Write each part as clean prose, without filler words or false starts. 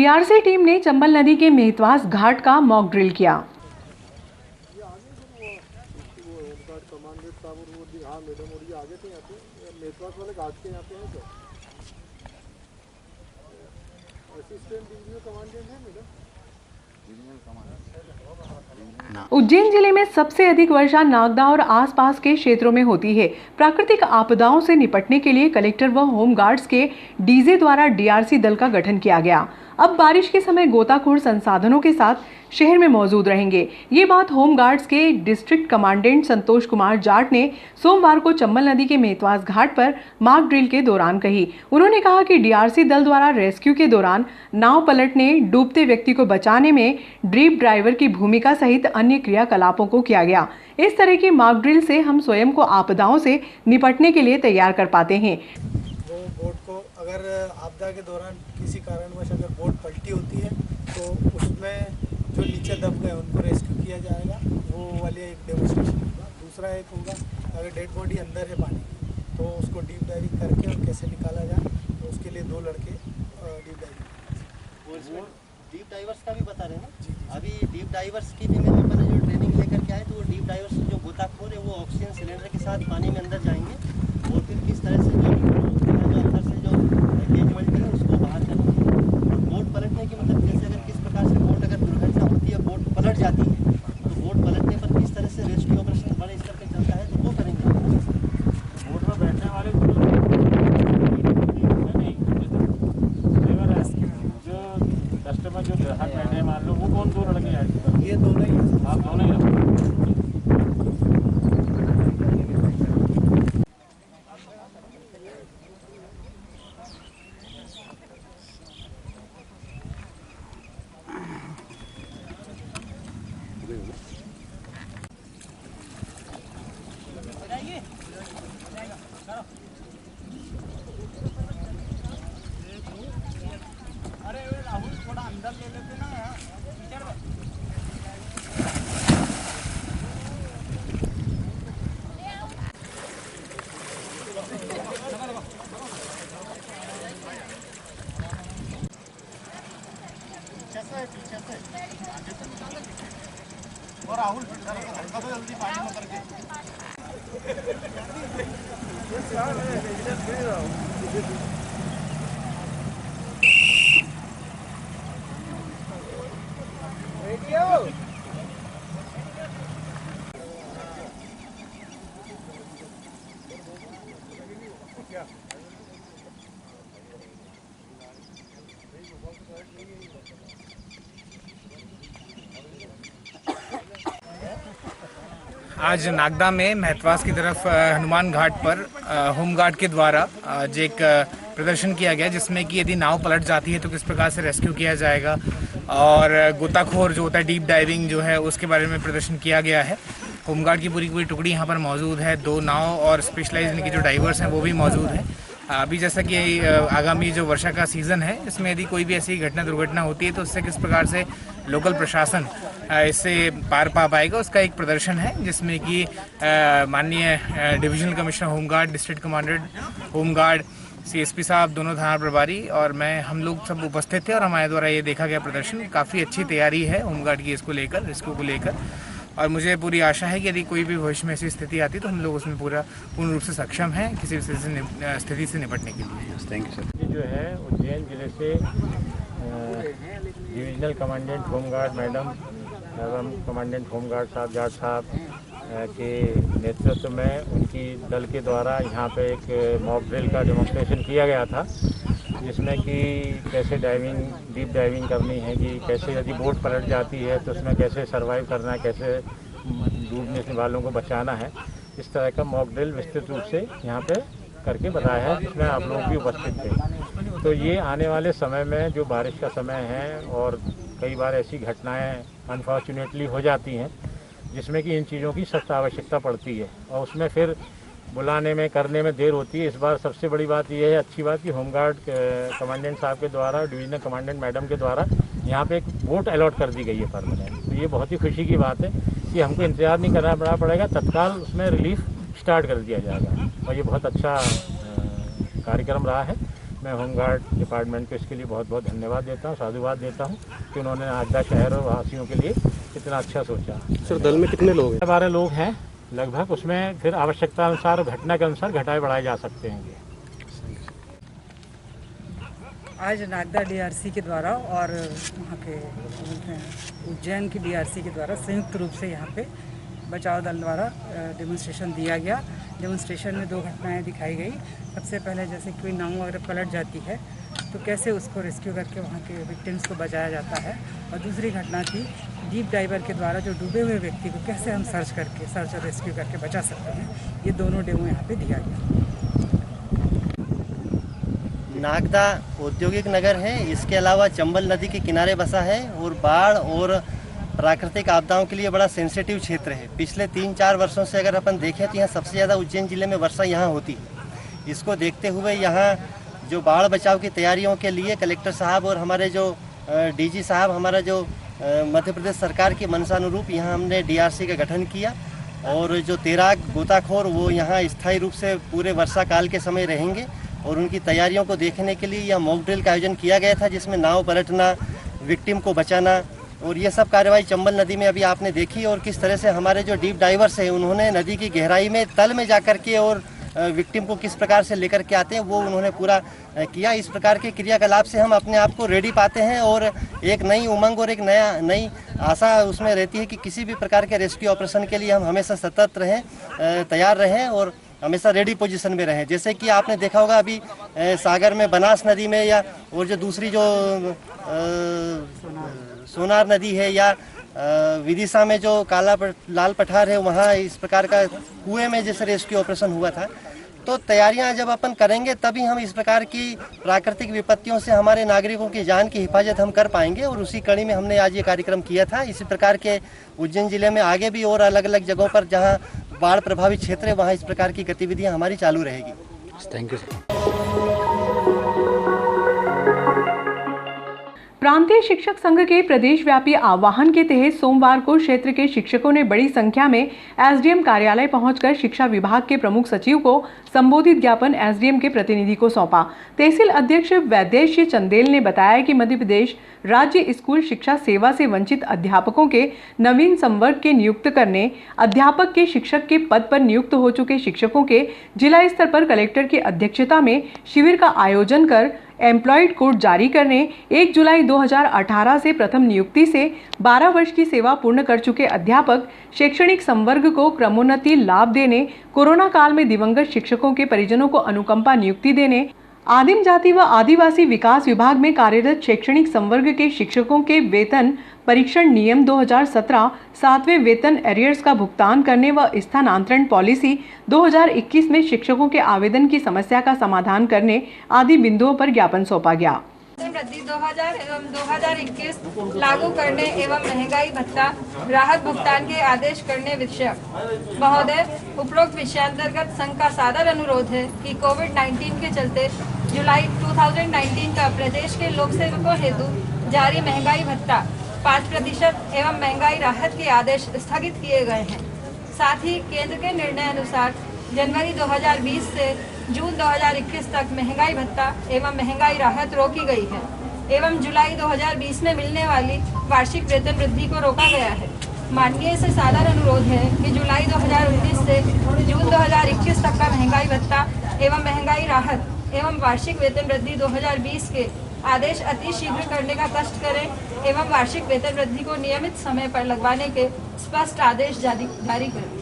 DRC team ने चंबल नदी के मेहतवास घाट का मॉक ड्रिल किया। उज्जैन जिले में सबसे अधिक वर्षा नागदा और आसपास के क्षेत्रों में होती है। प्राकृतिक आपदाओं से निपटने के लिए कलेक्टर व होम गार्ड्स के डीजे द्वारा डीआरसी दल का गठन किया गया। अब बारिश के समय गोताखोर संसाधनों के साथ शहर में मौजूद रहेंगे। ये बात होम गार्ड्स के डिस्ट्रिक्ट कमांडेंट संतोष कुमार जाट ने सोमवार को चंबल नदी के मेहतवास घाट पर मॉक ड्रिल के दौरान कही। उन्होंने कहा कि डीआरसी दल द्वारा रेस्क्यू के दौरान नाव पलटने, डूबते व्यक्ति को बचाने में ड्रीप ड्राइवर की भूमिका सहित अन्य क्रियाकलापों को किया गया। इस तरह की मॉक ड्रिल से हम स्वयं को आपदाओं से निपटने के लिए तैयार कर पाते हैं। वो बोट को अगर आपदा के दौरान किसी कारणवश अगर बोट पलटी होती है तो उसमें जो नीचे दब गए उनको रेस्क्यू किया जाएगा, वो वाले एक डेमोस्ट्रेशन होगा। दूसरा एक होगा अगर डेड बॉडी अंदर है पानी की तो उसको डीप डाइविंग करके और कैसे निकाला जाए, तो उसके लिए 2 लड़के डीप डाइविंग। डीप डाइवर्स का भी बता रहे हैं ना। अभी डीप डाइवर्स की भी मेरे ऊपर जो ट्रेनिंग लेकर के आए तो वो डीप डाइवर्स जो गोताखोर है वो ऑक्सीजन सिलेंडर के साथ पानी में अंदर जाएंगे और फिर किस तरह से जो अंदर से जो गेज वेल्ट है उसको बाहर करेंगे। और बोट पलटने की मतलब जैसे अगर किस प्रकार से बोट अगर दुर्घटना होती है, बोट पलट जाती है, तो बोट पलटने पर किस तरह से रेस्क्यू ऑपरेशन बड़े स्तर पर चलता है तो वो करेंगे। बोट में बैठने वाले कस्टमर जो ग्राहक बैठे हैं, मान लो वो कौन 2 लड़के आए? ये दोनों ही हैं। आप दोनों ही और राहुल हल्का तो जल्दी पानी में करके आज नागदा में मेहतवास की तरफ हनुमान घाट पर होम गार्ड के द्वारा आज एक प्रदर्शन किया गया, जिसमें कि यदि नाव पलट जाती है तो किस प्रकार से रेस्क्यू किया जाएगा और गोताखोर जो होता है डीप डाइविंग जो है उसके बारे में प्रदर्शन किया गया है। होम गार्ड की पूरी टुकड़ी यहाँ पर मौजूद है। 2 नाव और स्पेशलाइज्ड इनके जो डाइवर्स हैं वो भी मौजूद हैं। अभी जैसा कि आगामी जो वर्षा का सीज़न है इसमें यदि कोई भी ऐसी दुर्घटना होती है तो उससे किस प्रकार से लोकल प्रशासन इससे पार पा पाएगा, उसका एक प्रदर्शन है, जिसमें कि माननीय divisional commissioner home guard, district commandant home guard, CSP साहब, दोनों थाना प्रभारी और हम लोग सब उपस्थित थे और हमारे द्वारा ये देखा गया प्रदर्शन। काफ़ी अच्छी तैयारी है होमगार्ड की इसको लेकर, रेस्क्यू को लेकर, और मुझे पूरी आशा है कि यदि कोई भी भविष्य में ऐसी स्थिति आती तो हम लोग उसमें पूर्ण रूप से सक्षम हैं किसी भी स्थिति से निपटने के लिए। Thank you sir. जो है उज्जैन जिले से डिविजनल कमांडेंट होमगार्ड मैडम एवं कमांडेंट होमगार्ड साहब, जाट साहब के नेतृत्व में उनकी दल के द्वारा यहाँ पे एक मॉक ड्रिल का डेमोन्स्ट्रेशन किया गया था, जिसमें कि कैसे डीप डाइविंग करनी है, कि कैसे यदि बोट पलट जाती है तो उसमें कैसे सर्वाइव करना है, कैसे डूबने वालों को बचाना है। इस तरह का मॉक ड्रिल विस्तृत रूप से यहाँ पे करके बताया है, जिसमें आप लोग भी उपस्थित थे। तो ये आने वाले समय में जो बारिश का समय है और कई बार ऐसी घटनाएं अनफॉर्चुनेटली हो जाती हैं जिसमें कि इन चीज़ों की सख्त आवश्यकता पड़ती है और उसमें फिर बुलाने में करने में देर होती है। इस बार सबसे बड़ी बात यह है, अच्छी बात, कि होमगार्ड कमांडेंट साहब के द्वारा, डिविजनल कमांडेंट मैडम के द्वारा यहाँ पे एक बोट अलॉट कर दी गई है परमानेंट। तो ये बहुत ही खुशी की बात है कि हमको इंतजार नहीं करना पड़ेगा, तत्काल उसमें रिलीफ स्टार्ट कर दिया जाएगा और ये बहुत अच्छा कार्यक्रम रहा है। मैं होमगार्ड डिपार्टमेंट को इसके लिए बहुत बहुत धन्यवाद देता हूँ, साधुवाद देता हूँ कि उन्होंने नागदा शहर और वासियों के लिए इतना अच्छा सोचा। सर दल में कितने लोग हैं? 12 लोग हैं लगभग, उसमें फिर आवश्यकता अनुसार और घटना के अनुसार घटाए बढ़ाए जा सकते हैं। आज नागदा डीआरसी के द्वारा और वहाँ के उज्जैन की डीआरसी के द्वारा संयुक्त रूप से यहाँ पे बचाव दल द्वारा डेमोन्स्ट्रेशन दिया गया। डेमोन्स्ट्रेशन में 2 घटनाएं दिखाई गई। सबसे पहले जैसे कोई नाव अगर पलट जाती है तो कैसे उसको रेस्क्यू करके वहाँ के विक्टिम्स को बचाया जाता है, और दूसरी घटना थी डीप डाइवर के द्वारा जो डूबे हुए व्यक्ति को कैसे हम सर्च और रेस्क्यू करके बचा सकते हैं। ये दोनों डेमो यहाँ पे दिया गया। नागदा औद्योगिक नगर है, इसके अलावा चंबल नदी के किनारे बसा है और बाढ़ और प्राकृतिक आपदाओं के लिए बड़ा सेंसिटिव क्षेत्र है। पिछले 3-4 वर्षों से अगर अपन देखें तो यहाँ सबसे ज़्यादा उज्जैन जिले में वर्षा यहाँ होती है। इसको देखते हुए यहाँ जो बाढ़ बचाव की तैयारियों के लिए कलेक्टर साहब और हमारे जो डीजी साहब, हमारा जो मध्य प्रदेश सरकार की मंशानुरूप यहाँ हमने डीआरसी का गठन किया, और जो तैराक गोताखोर वो यहाँ स्थायी रूप से पूरे वर्षा काल के समय रहेंगे, और उनकी तैयारियों को देखने के लिए यह मॉक ड्रिल का आयोजन किया गया था, जिसमें नाव पलटना, विक्टिम को बचाना और ये सब कार्रवाई चंबल नदी में अभी आपने देखी। और किस तरह से हमारे जो डीप डाइवर्स हैं उन्होंने नदी की गहराई में तल में जाकर के और विक्टिम को किस प्रकार से लेकर के आते हैं वो उन्होंने पूरा किया। इस प्रकार के क्रियाकलाप से हम अपने आप को रेडी पाते हैं और एक नई उमंग और एक नई आशा उसमें रहती है कि किसी भी प्रकार के रेस्क्यू ऑपरेशन के लिए हम हमेशा सतर्क रहें, तैयार रहें और हमेशा रेडी पोजीशन में रहें। जैसे कि आपने देखा होगा अभी सागर में बनास नदी में या और जो दूसरी जो सोनार नदी है या विदिशा में जो लाल पठार है, वहाँ इस प्रकार का कुएं में जैसे रेस्क्यू ऑपरेशन हुआ था। तो तैयारियां जब अपन करेंगे तभी हम इस प्रकार की प्राकृतिक विपत्तियों से हमारे नागरिकों की जान की हिफाजत हम कर पाएंगे, और उसी कड़ी में हमने आज ये कार्यक्रम किया था। इसी प्रकार के उज्जैन जिले में आगे भी और अलग अलग जगहों पर जहाँ बाढ़ प्रभावित क्षेत्र है वहाँ इस प्रकार की गतिविधियाँ हमारी चालू रहेगी। Thank you. प्रांतीय शिक्षक संघ के प्रदेश व्यापी आह्वान के तहत सोमवार को क्षेत्र के शिक्षकों ने बड़ी संख्या में एसडीएम कार्यालय पहुंचकर शिक्षा विभाग के प्रमुख सचिव को संबोधित ज्ञापन एसडीएम के प्रतिनिधि को सौंपा। तहसील अध्यक्ष वैदेश्य चंदेल ने बताया कि मध्य प्रदेश राज्य स्कूल शिक्षा सेवा से वंचित अध्यापकों के नवीन संवर्ग के नियुक्त करने, अध्यापक के शिक्षक के पद पर नियुक्त हो चुके शिक्षकों के जिला स्तर पर कलेक्टर की अध्यक्षता में शिविर का आयोजन कर एम्प्लॉयड कोड जारी करने, 1 जुलाई 2018 से प्रथम नियुक्ति से 12 वर्ष की सेवा पूर्ण कर चुके अध्यापक शैक्षणिक संवर्ग को क्रमोन्नति लाभ देने, कोरोना काल में दिवंगत शिक्षकों के परिजनों को अनुकंपा नियुक्ति देने, आदिम जाति व आदिवासी विकास विभाग में कार्यरत शैक्षणिक संवर्ग के शिक्षकों के वेतन परीक्षण नियम 2017 7वें वेतन एरियर्स का भुगतान करने व स्थानांतरण पॉलिसी 2021 में शिक्षकों के आवेदन की समस्या का समाधान करने आदि बिंदुओं पर ज्ञापन सौंपा गया। वृद्धि 2000 एवं 2021 लागू करने एवं महंगाई भत्ता राहत भुगतान के आदेश करने विषयक महोदय, उपरोक्त विषयांतर्गत संघ का सादर अनुरोध है कि कोविड-19 के चलते जुलाई 2019 का प्रदेश के लोक सेवकों हेतु जारी महंगाई भत्ता 5% एवं महंगाई राहत के आदेश स्थगित किए गए हैं। साथ ही केंद्र के निर्णय अनुसार जनवरी 2020 से जून 2021 तक महंगाई भत्ता एवं महंगाई राहत रोकी गई है एवं जुलाई 2020 में मिलने वाली वार्षिक वेतन वृद्धि को रोका गया है। माननीय से सादर अनुरोध है कि जुलाई 2019 से जून 2021 तक का महंगाई भत्ता एवं महंगाई राहत एवं वार्षिक वेतन वृद्धि 2020 के आदेश अति शीघ्र करने का कष्ट करें एवं वार्षिक वेतन वृद्धि को नियमित समय पर लगवाने के स्पष्ट आदेश जारी करें।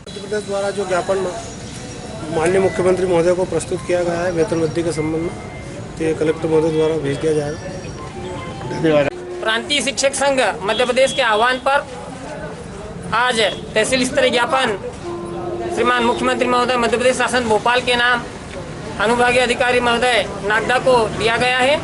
मध्य प्रदेश द्वारा जो ज्ञापन माननीय मुख्यमंत्री महोदय को प्रस्तुत किया गया है वेतन वृद्धि के संबंध में, तो ये कलेक्टर महोदय द्वारा भेज दिया जाएगा। प्रांतीय शिक्षक संघ मध्य प्रदेश के आह्वान पर आज तहसील स्तरीय ज्ञापन श्रीमान मुख्यमंत्री महोदय मध्य प्रदेश शासन भोपाल के नाम अनुभागीय अधिकारी महोदय नागदा को दिया गया है।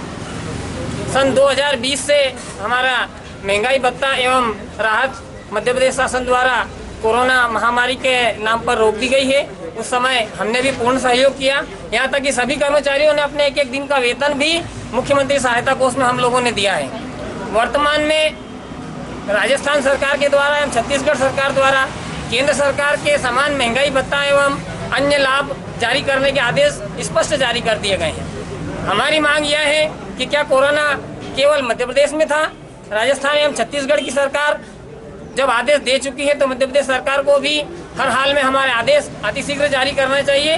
सन 2020 से हमारा महंगाई भत्ता एवं राहत मध्य प्रदेश शासन द्वारा कोरोना महामारी के नाम पर रोक दी गई है। उस समय हमने भी पूर्ण सहयोग किया, यहाँ तक कि सभी कर्मचारियों ने अपने एक दिन का वेतन भी मुख्यमंत्री सहायता कोष में हम लोगों ने दिया है। वर्तमान में राजस्थान सरकार के द्वारा एवं छत्तीसगढ़ सरकार द्वारा केंद्र सरकार के समान महंगाई भत्ता एवं अन्य लाभ जारी करने के आदेश स्पष्ट जारी कर दिए गए हैं। हमारी मांग यह है कि क्या कोरोना केवल मध्य प्रदेश में था? राजस्थान एवं छत्तीसगढ़ की सरकार जब आदेश दे चुकी है तो मध्य प्रदेश सरकार को भी हर हाल में हमारे आदेश अतिशीघ्र जारी करना चाहिए।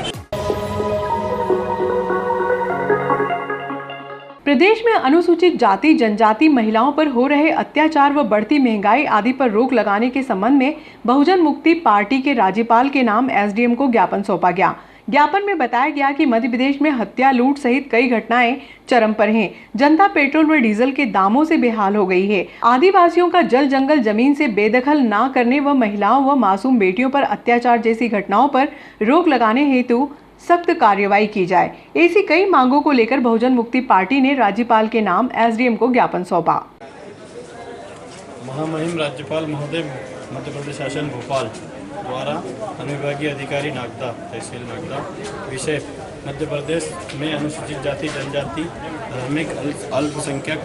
प्रदेश में अनुसूचित जाति जनजाति महिलाओं पर हो रहे अत्याचार व बढ़ती महंगाई आदि पर रोक लगाने के संबंध में बहुजन मुक्ति पार्टी के राज्यपाल के नाम एसडीएम को ज्ञापन सौंपा गया। ज्ञापन में बताया गया कि मध्य प्रदेश में हत्या, लूट सहित कई घटनाएं चरम पर हैं। जनता पेट्रोल व डीजल के दामों से बेहाल हो गई है। आदिवासियों का जल जंगल जमीन से बेदखल न करने व महिलाओं व मासूम बेटियों पर अत्याचार जैसी घटनाओं पर रोक लगाने हेतु सख्त कार्रवाई की जाए। ऐसी कई मांगों को लेकर बहुजन मुक्ति पार्टी ने राज्यपाल के नाम एसडीएम को ज्ञापन सौंपा। महामहिम राज्यपाल महोदय मध्य प्रदेश शासन भोपाल द्वारा अनुविभागीय अधिकारी नागदा तहसील नागदा विषय मध्य प्रदेश में अनुसूचित जाति जनजाति धार्मिक अल्पसंख्यक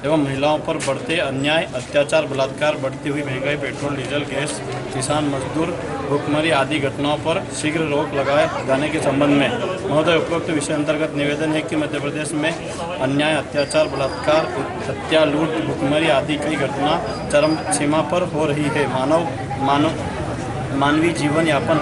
एवं महिलाओं पर बढ़ते अन्याय, अत्याचार, बलात्कार, बढ़ती हुई महंगाई, पेट्रोल, डीजल, गैस, किसान मजदूर, भुखमरी आदि घटनाओं पर शीघ्र रोक लगाए जाने के संबंध में महोदय उपरोक्त विषय अंतर्गत निवेदन है कि मध्य प्रदेश में अन्याय, अत्याचार, बलात्कार, हत्या, लूट, भुखमरी आदि कई घटना चरम सीमा पर हो रही है। मानवीय जीवन यापन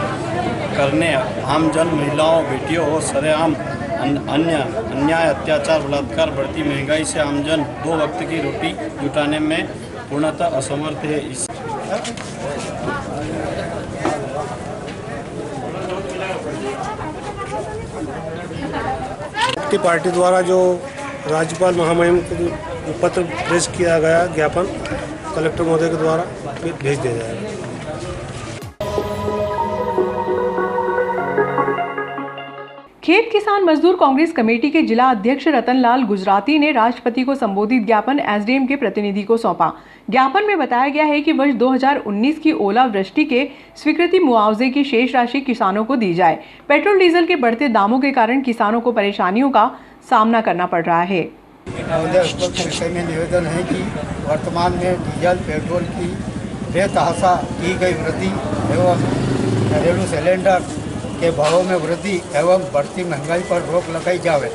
करने आमजन, महिलाओं, बेटियों और सरेआम अन्याय, अत्याचार, बलात्कार, बढ़ती महंगाई से आमजन दो वक्त की रोटी जुटाने में पूर्णतः असमर्थ है। इस पार्टी द्वारा जो राज्यपाल महामहिम को पत्र प्रेस किया गया ज्ञापन कलेक्टर महोदय के द्वारा भेज दिया जाएगा। खेत किसान मजदूर कांग्रेस कमेटी के जिला अध्यक्ष रतनलाल गुजराती ने राष्ट्रपति को संबोधित ज्ञापन एसडीएम के प्रतिनिधि को सौंपा। ज्ञापन में बताया गया है कि वर्ष 2019 की ओलावृष्टि के स्वीकृति मुआवजे की शेष राशि किसानों को दी जाए। पेट्रोल डीजल के बढ़ते दामों के कारण किसानों को परेशानियों का सामना करना पड़ रहा है। विषय में निवेदन है कि वर्तमान में डीजल पेट्रोल की बेतहाशा की गई वृद्धि एवं घरेलू सिलेंडर के भावों में वृद्धि एवं बढ़ती महंगाई पर रोक लगाई जाए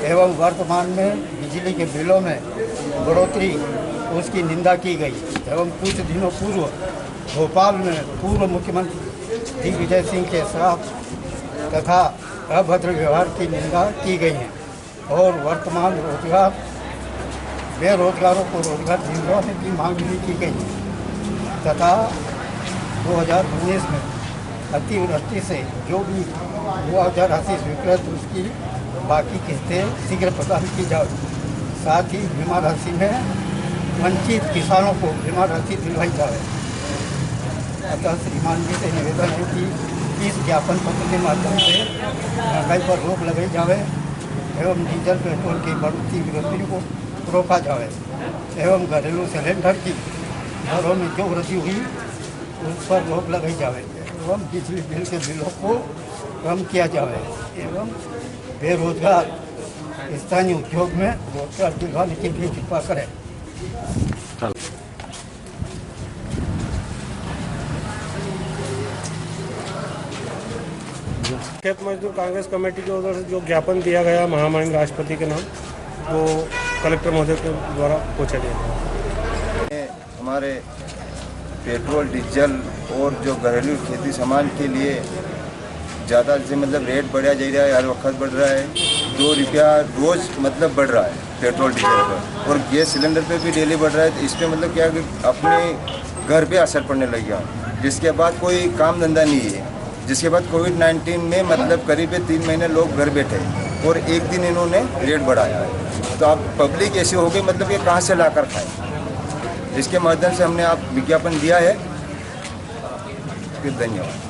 एवं वर्तमान में बिजली के बिलों में बढ़ोतरी उसकी निंदा की गई एवं कुछ दिनों पूर्व भोपाल में पूर्व मुख्यमंत्री दिग्विजय सिंह के साथ तथा अभद्र व्यवहार की निंदा की गई है और वर्तमान बेरोजगारों को रोजगार दिलवाने की मांग भी की गई है तथा 2019 में अतिवृष्टि से जो भी मुआवजा राशि स्वीकृत उसकी बाकी किस्तें शीघ्र प्रदान की जाए। साथ ही बीमा राशि में वंचित किसानों को बीमा राशि दिलवाई जाए। अतः श्रीमान जी से निवेदन है कि इस ज्ञापन पत्र के माध्यम से महंगाई पर रोक लगाई जाए एवं डीजल पेट्रोल की बढ़ती वृद्धि को रोका जाए एवं घरेलू सिलेंडर की दरों में जो वृद्धि हुई उस पर रोक लगाई जाए एवं बिजली बिल के बिलों को कम किया जाए एवं बेरोजगार स्थानीय उद्योग में रोजगार दिलवाने की भी कृपा करें। खेत मजदूर कांग्रेस कमेटी की ओर से जो ज्ञापन दिया गया महामहिम राष्ट्रपति के नाम वो कलेक्टर महोदय के द्वारा पहुँचा गया। हमारे पेट्रोल डीजल और जो घरेलू खेती सामान के लिए ज़्यादा से मतलब रेट बढ़ा जा रहा है, हर वक्त बढ़ रहा है। 2 रुपया रोज़ मतलब बढ़ रहा है पेट्रोल डीजल पर और गैस सिलेंडर पे भी डेली बढ़ रहा है। तो इस पर मतलब क्या कि अपने घर पे असर पड़ने लग गया, जिसके बाद कोई काम धंधा नहीं है। जिसके बाद कोविड-19 में मतलब करीब 3 महीने लोग घर बैठे और एक दिन इन्होंने रेट बढ़ाया है। तो अब पब्लिक ऐसी हो गई मतलब ये कहाँ से ला कर खाए। इसके माध्यम से हमने आप विज्ञापन दिया है। धन्यवाद।